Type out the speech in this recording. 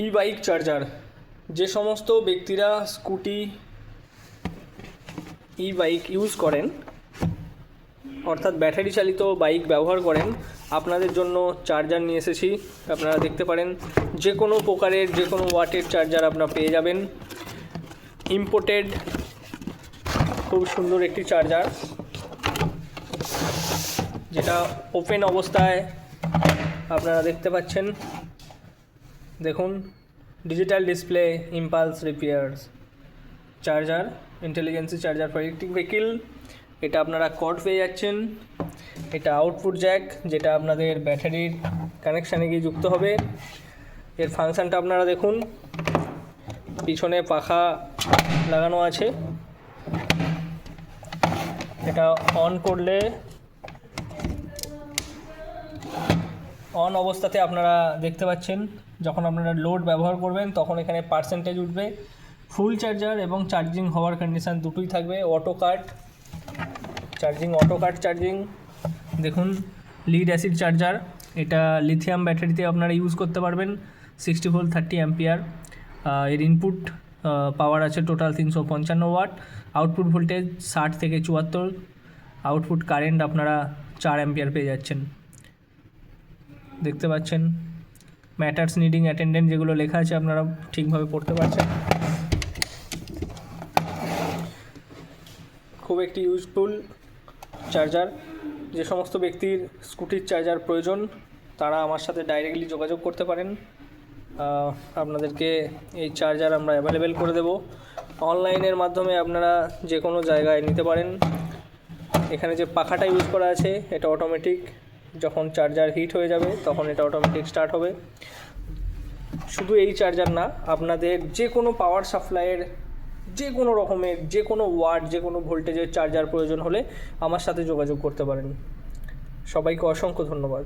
ই bike charger. যে সমস্ত ব্যক্তিরা স্কুটি ই বাইক ইউজ করেন, অর্থাৎ ব্যাটারি চালিত বাইক ব্যবহার করেন, আপনাদের জন্য চার্জার নিয়ে এসেছি। আপনারা দেখতে পারেন যে কোনো প্রকারের যে কোনো ওয়াটের চার্জার আপনারা পেয়ে যাবেন। ইম্পোর্টেড খুব সুন্দর একটি চার্জার, যেটা ওপেন অবস্থায় আপনারা দেখতে পাচ্ছেন। দেখুন, digital display, impulse repairs charger, ইন্টেলিজেন্সি charger for electric vehicle. এটা আপনারা কর্ড পেয়ে যাচ্ছেন। এটা আউটপুট জ্যাক, যেটা আপনাদের ব্যাটারির কানেকশানে গিয়ে যুক্ত হবে। এর ফাংশানটা আপনারা দেখুন, পিছনে পাখা লাগানো আছে। এটা অন করলে, অন অবস্থাতে আপনারা দেখতে পাচ্ছেন যখন আপনারা লোড ব্যবহার করবেন তখন এখানে পার্সেন্টেজ উঠবে। ফুল চার্জার এবং চার্জিং হওয়ার কন্ডিশান দুটোই থাকবে। অটো কাট চার্জিং দেখুন। লিড অ্যাসিড চার্জার, এটা লিথিয়াম ব্যাটারিতে আপনারা ইউজ করতে পারবেন। 60 ভোল্ট 30 অ্যাম্পিয়ার। এর ইনপুট পাওয়ার আছে টোটাল 355 ওয়াট। আউটপুট ভোল্টেজ 60 থেকে 74। আউটপুট কারেন্ট আপনারা 4 অ্যাম্পিয়ার পেয়ে যাচ্ছেন। দেখতে পাচ্ছেন ম্যাটার্স নিডিং অ্যাটেন্ডেন্ট যেগুলো লেখা আছে আপনারা ঠিকভাবে পড়তে পারছেন। খুব একটি ইউজফুল চার্জার। যে সমস্ত ব্যক্তির স্কুটির চার্জার প্রয়োজন তারা আমার সাথে ডাইরেক্টলি যোগাযোগ করতে পারেন। আপনাদেরকে এই চার্জার আমরা অ্যাভেলেবেল করে দেব। অনলাইনের মাধ্যমে আপনারা যে কোনো জায়গায় নিতে পারেন। এখানে যে পাখাটা ইউজ করা আছে এটা অটোমেটিক, যখন চার্জার হিট হয়ে যাবে তখন এটা অটোমেটিক স্টার্ট হবে। শুধু এই চার্জার না, আপনাদের যে কোনো পাওয়ার সাপ্লাইয়ের যে কোনো রকমের যে কোনো ওয়াট যে কোনো ভোল্টেজের চার্জার প্রয়োজন হলে আমার সাথে যোগাযোগ করতে পারেন। সবাইকে অসংখ্য ধন্যবাদ।